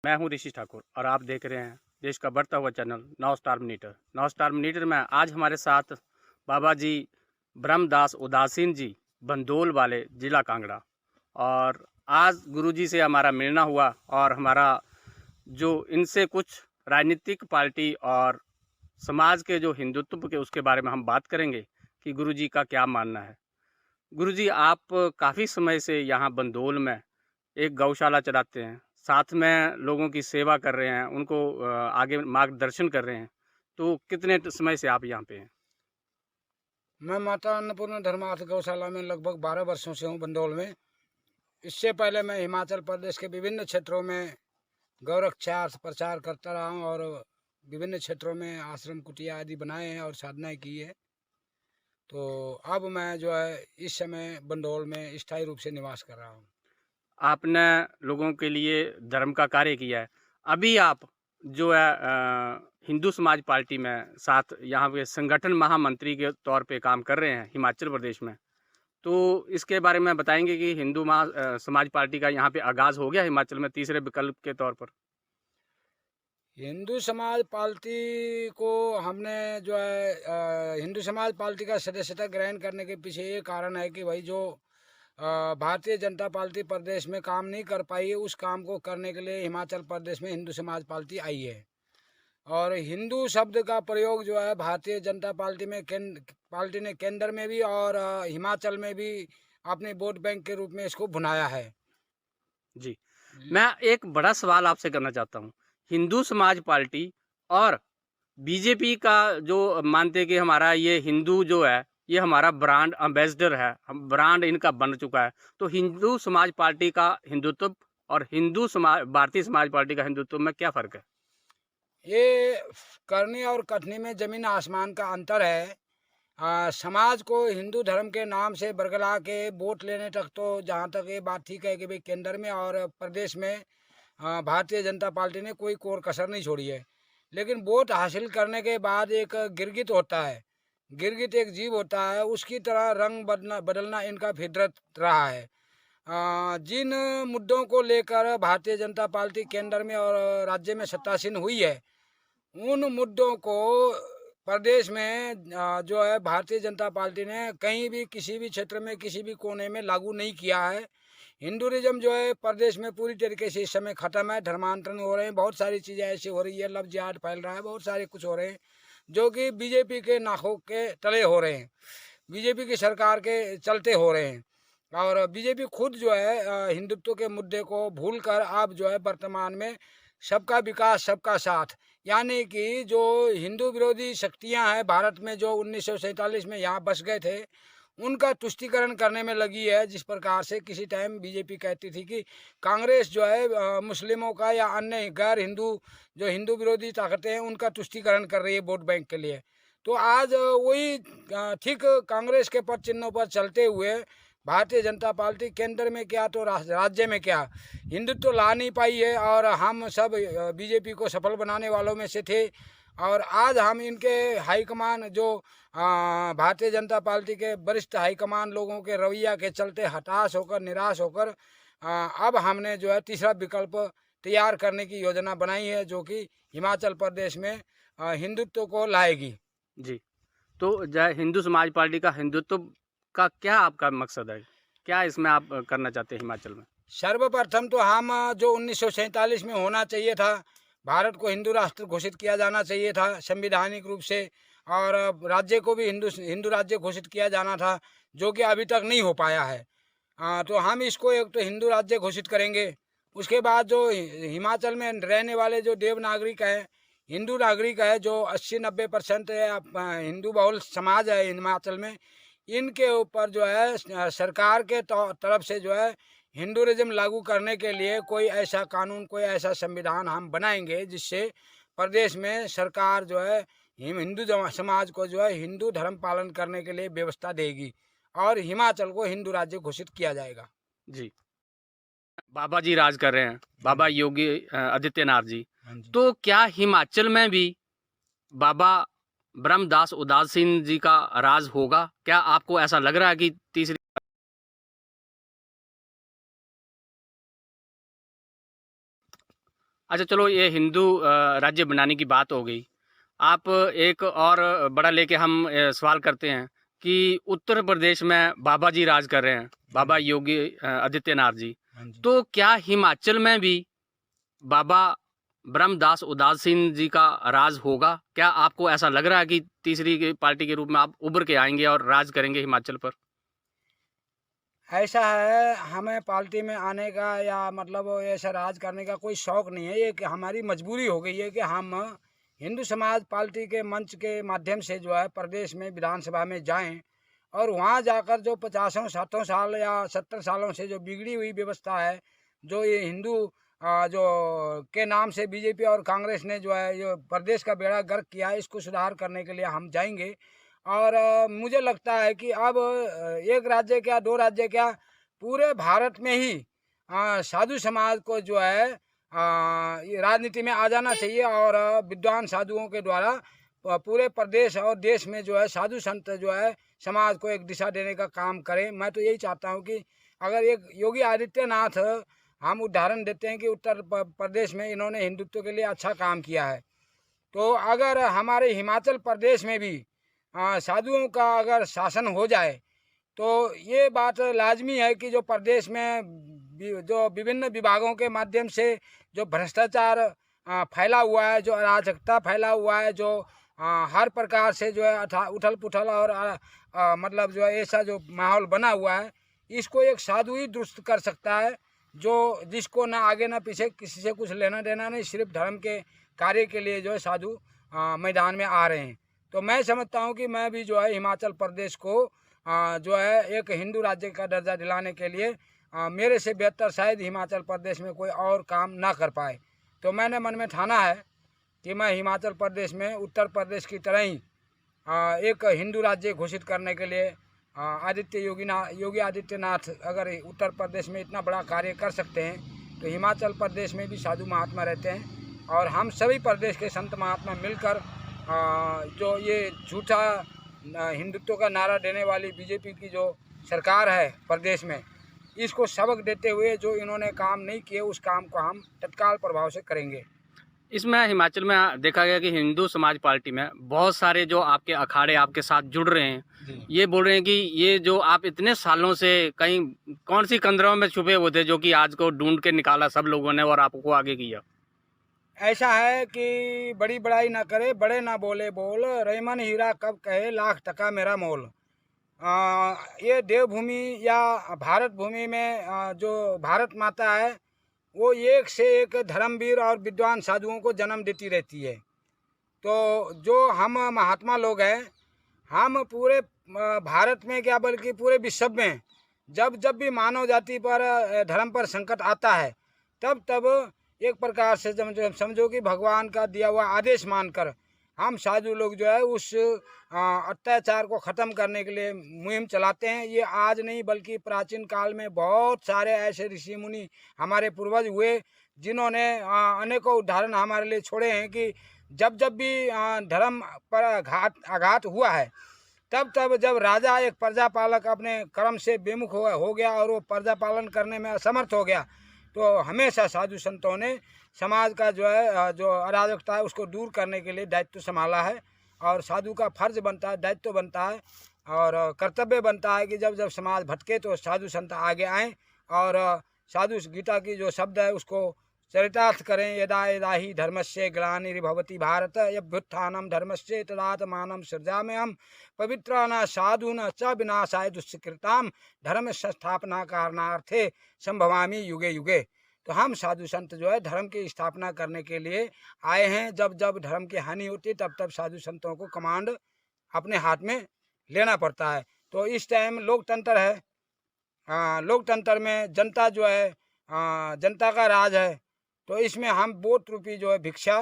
मैं हूं ऋषि ठाकुर और आप देख रहे हैं देश का बढ़ता हुआ चैनल 9 स्टार मिनीटर। 9 स्टार मिनीटर में आज हमारे साथ बाबा जी ब्रह्मदास उदासीन जी, बंदोल वाले, जिला कांगड़ा। और आज गुरुजी से हमारा मिलना हुआ और हमारा जो इनसे कुछ राजनीतिक पार्टी और समाज के जो हिंदुत्व के उसके बारे में हम बात करेंगे कि गुरुजी का क्या मानना है। गुरुजी, आप काफ़ी समय से यहाँ बंदोल में एक गौशाला चलाते हैं, साथ में लोगों की सेवा कर रहे हैं, उनको आगे मार्गदर्शन कर रहे हैं। तो कितने समय से आप यहाँ पे हैं? मैं माता अन्नपूर्णा धर्मार्थ गौशाला में लगभग 12 वर्षों से हूँ बंदौल में। इससे पहले मैं हिमाचल प्रदेश के विभिन्न क्षेत्रों में गौरक्षा प्रचार करता रहा हूँ और विभिन्न क्षेत्रों में आश्रम कुटिया आदि बनाए हैं और साधनाएं की है। तो अब मैं जो है इस समय बंदौल में स्थायी रूप से निवास कर रहा हूँ। आपने लोगों के लिए धर्म का कार्य किया है। अभी आप जो है हिंदू समाज पार्टी में साथ यहाँ पे संगठन महामंत्री के तौर पे काम कर रहे हैं हिमाचल प्रदेश में। तो इसके बारे में बताएंगे कि समाज पार्टी का यहाँ पे आगाज़ हो गया हिमाचल में तीसरे विकल्प के तौर पर। हिंदू समाज पार्टी को हमने जो है हिंदू समाज पार्टी का सदस्यता ग्रहण करने के पीछे ये कारण है कि भाई जो भारतीय जनता पार्टी प्रदेश में काम नहीं कर पाई है, उस काम को करने के लिए हिमाचल प्रदेश में हिंदू समाज पार्टी आई है। और हिंदू शब्द का प्रयोग जो है भारतीय जनता पार्टी में पार्टी ने केंद्र में भी और हिमाचल में भी अपने वोट बैंक के रूप में इसको भुनाया है। जी, मैं एक बड़ा सवाल आपसे करना चाहता हूँ। हिंदू समाज पार्टी और बीजेपी का जो मानते हैं कि हमारा ये हिंदू जो है, ये हमारा ब्रांड एम्बेसडर है, हम ब्रांड इनका बन चुका है। तो हिंदू समाज पार्टी का हिंदुत्व और भारतीय समाज पार्टी का हिंदुत्व में क्या फ़र्क है? ये करनी और कथनी में जमीन आसमान का अंतर है। समाज को हिंदू धर्म के नाम से बरगला के वोट लेने तक तो जहाँ तक ये बात ठीक है कि भाई केंद्र में और प्रदेश में भारतीय जनता पार्टी ने कोई कोर कसर नहीं छोड़ी है। लेकिन वोट हासिल करने के बाद एक गिरगिट होता है, गिरगिट एक जीव होता है, उसकी तरह रंग बदलना बदलना इनका फितरत रहा है। जिन मुद्दों को लेकर भारतीय जनता पार्टी केंद्र में और राज्य में सत्तासीन हुई है, उन मुद्दों को प्रदेश में जो है भारतीय जनता पार्टी ने कहीं भी किसी भी क्षेत्र में किसी भी कोने में लागू नहीं किया है। हिंदुइज्म जो है प्रदेश में पूरी तरीके से इस समय खत्म है। धर्मांतरण हो रहे हैं, बहुत सारी चीज़ें ऐसी हो रही है, लव जिहाद फैल रहा है, बहुत सारे कुछ हो रहे हैं जो कि बीजेपी के नाकों के तले हो रहे हैं, बीजेपी की सरकार के चलते हो रहे हैं। और बीजेपी खुद जो है हिंदुत्व के मुद्दे को भूलकर अब जो है वर्तमान में सबका विकास सबका साथ, यानी कि जो हिंदू विरोधी शक्तियां हैं भारत में जो 1947 में यहाँ बस गए थे, उनका तुष्टीकरण करने में लगी है। जिस प्रकार से किसी टाइम बीजेपी कहती थी कि कांग्रेस जो है मुस्लिमों का या अन्य गैर हिंदू जो हिंदू विरोधी ताकतें हैं उनका तुष्टीकरण कर रही है वोट बैंक के लिए। तो आज वही ठीक कांग्रेस के पद चिन्हों पर चलते हुए भारतीय जनता पार्टी केंद्र में क्या तो राज्य में क्या हिंदुत्व ला नहीं पाई है। और हम सब बीजेपी को सफल बनाने वालों में से थे। और आज हम इनके हाईकमान जो भारतीय जनता पार्टी के वरिष्ठ हाईकमान लोगों के रवैया के चलते हताश होकर निराश होकर अब हमने जो है तीसरा विकल्प तैयार करने की योजना बनाई है, जो कि हिमाचल प्रदेश में हिंदुत्व को लाएगी। जी, तो जो हिंदू समाज पार्टी का हिंदुत्व का क्या आपका मकसद है? क्या इसमें आप करना चाहते हैं हिमाचल में? सर्वप्रथम तो हम जो 1947 में होना चाहिए था, भारत को हिंदू राष्ट्र घोषित किया जाना चाहिए था संवैधानिक रूप से, और राज्य को भी हिंदू हिंदू राज्य घोषित किया जाना था, जो कि अभी तक नहीं हो पाया है। तो हम इसको एक तो हिंदू राज्य घोषित करेंगे। उसके बाद जो हिमाचल में रहने वाले जो देवनागरिक हैं, हिंदू नागरिक है, जो 80-90% हिंदू बहुल समाज है हिमाचल में, इनके ऊपर जो है सरकार के तरफ से जो है हिंदुइज्म लागू करने के लिए कोई ऐसा कानून कोई ऐसा संविधान हम बनाएंगे जिससे प्रदेश में सरकार जो है हिंदू समाज को जो है हिंदू धर्म पालन करने के लिए व्यवस्था देगी और हिमाचल को हिंदू राज्य घोषित किया जाएगा। जी, बाबा जी राज कर रहे हैं, बाबा योगी आदित्यनाथ जी। हाँ जी। तो क्या हिमाचल में भी बाबा ब्रह्मदास उदासीन जी का राज होगा? क्या आपको ऐसा लग रहा है कि तीसरी अच्छा चलो, ये हिंदू राज्य बनाने की बात हो गई। आप एक और बड़ा लेके हम सवाल करते हैं कि उत्तर प्रदेश में बाबा जी राज कर रहे हैं, बाबा योगी आदित्यनाथ जी। हाँ जी। तो क्या हिमाचल में भी बाबा ब्रह्मदास उदासीन जी का राज होगा? क्या आपको ऐसा लग रहा है कि तीसरी पार्टी के रूप में आप उभर के आएंगे और राज करेंगे हिमाचल पर? ऐसा है, हमें पार्टी में आने का या मतलब ऐसा राज करने का कोई शौक नहीं है। ये कि हमारी मजबूरी हो गई है कि हम हिंदू समाज पार्टी के मंच के माध्यम से जो है प्रदेश में विधानसभा में जाएं और वहाँ जाकर जो 50 साल या 70 सालों से जो बिगड़ी हुई व्यवस्था है, जो ये हिंदू जो के नाम से बीजेपी और कांग्रेस ने जो है ये प्रदेश का बेड़ा गर्क किया है, इसको सुधार करने के लिए हम जाएंगे। और मुझे लगता है कि अब एक राज्य क्या, दो राज्य क्या, पूरे भारत में ही साधु समाज को जो है ये राजनीति में आ जाना चाहिए और विद्वान साधुओं के द्वारा पूरे प्रदेश और देश में जो है साधु संत जो है समाज को एक दिशा देने का काम करें। मैं तो यही चाहता हूँ कि अगर एक योगी आदित्यनाथ हम उदाहरण देते हैं कि उत्तर प्रदेश में इन्होंने हिंदुत्व के लिए अच्छा काम किया है, तो अगर हमारे हिमाचल प्रदेश में भी साधुओं का अगर शासन हो जाए तो ये बात लाजमी है कि जो प्रदेश में जो विभिन्न विभागों के माध्यम से जो भ्रष्टाचार फैला हुआ है, जो अराजकता फैला हुआ है, जो हर प्रकार से जो है उथल पुथल और मतलब जो है ऐसा जो माहौल बना हुआ है, इसको एक साधु ही दुरुस्त कर सकता है, जो जिसको ना आगे ना पीछे किसी से कुछ लेना देना नहीं, सिर्फ धर्म के कार्य के लिए जो है साधु मैदान में आ रहे हैं। तो मैं समझता हूँ कि मैं भी जो है हिमाचल प्रदेश को जो है एक हिंदू राज्य का दर्जा दिलाने के लिए मेरे से बेहतर शायद हिमाचल प्रदेश में कोई और काम ना कर पाए। तो मैंने मन में ठाना है कि मैं हिमाचल प्रदेश में उत्तर प्रदेश की तरह ही एक हिंदू राज्य घोषित करने के लिए योगी आदित्यनाथ अगर उत्तर प्रदेश में इतना बड़ा कार्य कर सकते हैं तो हिमाचल प्रदेश में भी साधु महात्मा रहते हैं और हम सभी प्रदेश के संत महात्मा मिलकर जो ये झूठा हिंदुत्व का नारा देने वाली बीजेपी की जो सरकार है प्रदेश में, इसको सबक देते हुए जो इन्होंने काम नहीं किए उस काम को हम तत्काल प्रभाव से करेंगे। इसमें हिमाचल में देखा गया कि हिंदू समाज पार्टी में बहुत सारे जो आपके अखाड़े आपके साथ जुड़ रहे हैं, ये बोल रहे हैं कि ये जो आप इतने सालों से कहीं कौन सी कंदरों में छुपे हुए थे जो कि आज को ढूंढ के निकाला सब लोगों ने और आपको आगे किया। ऐसा है कि बड़ी बड़ाई ना करे, बड़े ना बोले बोल, रेमन हीरा कब कहे लाख टका मेरा मोल। ये देवभूमि या भारत भूमि में जो भारत माता है वो एक से एक धर्मवीर और विद्वान साधुओं को जन्म देती रहती है। तो जो हम महात्मा लोग हैं, हम पूरे भारत में क्या बल्कि पूरे विश्व में जब जब भी मानव जाति पर धर्म पर संकट आता है तब तब एक प्रकार से समझो कि भगवान का दिया हुआ आदेश मानकर हम साधु लोग जो है उस अत्याचार को ख़त्म करने के लिए मुहिम चलाते हैं। ये आज नहीं बल्कि प्राचीन काल में बहुत सारे ऐसे ऋषि मुनि हमारे पूर्वज हुए जिन्होंने अनेकों उदाहरण हमारे लिए छोड़े हैं कि जब जब भी धर्म पर आघात हुआ है तब तब जब राजा एक प्रजा पालक अपने कर्म से बेमुख हो गया और वो प्रजा पालन करने में असमर्थ हो गया, तो हमेशा साधु संतों ने समाज का जो है जो अराजकता है उसको दूर करने के लिए दायित्व संभाला है। और साधु का फर्ज बनता है, दायित्व बनता है और कर्तव्य बनता है कि जब जब समाज भटके तो साधु संत आगे आएँ और साधु गीता की जो शब्द है उसको चरितार्थ करें। यदा यदा ही धर्मस्य ग्लानिर्भवति भारत अभ्युत्थानं धर्मस्य तदात्मानं सृजाम्यहं पवित्राणां साधूनां च विनाशाय दुष्कृतां धर्म संस्थापना कारणार्थे संभवामि युगे युगे। तो हम साधु संत जो है धर्म की स्थापना करने के लिए आए हैं। जब जब धर्म की हानि होती है तब तब साधु संतों को कमांड अपने हाथ में लेना पड़ता है। तो इस टाइम लोकतंत्र है, लोकतंत्र में जनता जो है जनता का राज है, तो इसमें हम वोट रूपी जो है भिक्षा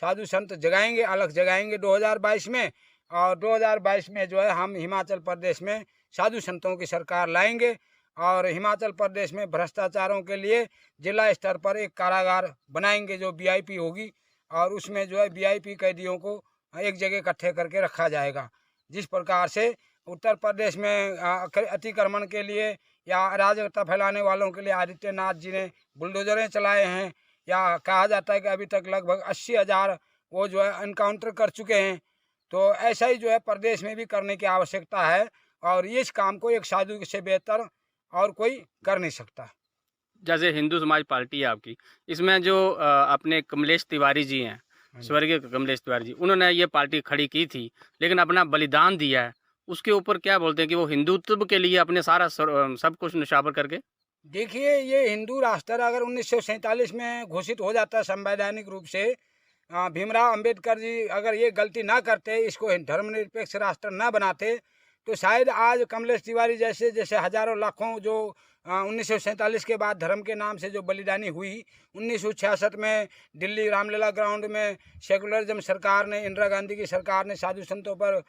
साधु संत जगाएंगे, अलग जगाएंगे 2022 में। और 2022 में जो है हम हिमाचल प्रदेश में साधु संतों की सरकार लाएंगे और हिमाचल प्रदेश में भ्रष्टाचारों के लिए जिला स्तर पर एक कारागार बनाएंगे जो वीआईपी होगी और उसमें जो है वीआईपी कैदियों को एक जगह इकट्ठे करके रखा जाएगा। जिस प्रकार से उत्तर प्रदेश में अतिक्रमण के लिए या अराजकता फैलाने वालों के लिए आदित्यनाथ जी ने बुलडोजरें चलाए हैं, या कहा जाता है कि अभी तक लगभग 80,000 वो जो है एनकाउंटर कर चुके हैं। तो ऐसा ही जो है प्रदेश में भी करने की आवश्यकता है, और इस काम को एक साधु से बेहतर और कोई कर नहीं सकता। जैसे हिंदू समाज पार्टी है आपकी, इसमें जो अपने कमलेश तिवारी जी हैं, स्वर्गीय कमलेश तिवारी जी, उन्होंने ये पार्टी खड़ी की थी लेकिन अपना बलिदान दिया है, उसके ऊपर क्या बोलते हैं कि वो हिंदुत्व के लिए अपने सारा सब कुछ निछावर करके? देखिए, ये हिंदू राष्ट्र अगर 1947 में घोषित हो जाता संवैधानिक रूप से, भीमराव अंबेडकर जी अगर ये गलती ना करते, इसको धर्मनिरपेक्ष राष्ट्र ना बनाते, तो शायद आज कमलेश तिवारी जैसे जैसे हजारों लाखों जो 1947 के बाद धर्म के नाम से जो बलिदानी हुई, 1966 में दिल्ली रामलीला ग्राउंड में सेकुलरिज्म सरकार ने, इंदिरा गांधी की सरकार ने साधु संतों पर,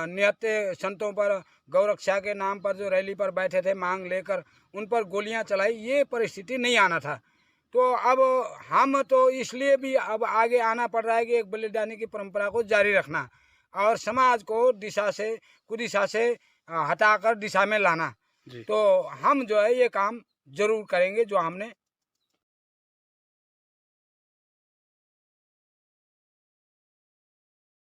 निहत्थे संतों पर, गौरक्षा के नाम पर जो रैली पर बैठे थे मांग लेकर, उन पर गोलियां चलाई। ये परिस्थिति नहीं आना था। तो अब हम तो इसलिए भी अब आगे आना पड़ रहा है कि एक बलिदानी की परंपरा को जारी रखना और समाज को दिशा से कुदिशा से हटाकर दिशा में लाना। जी। तो हम जो है ये काम जरूर करेंगे जो हमने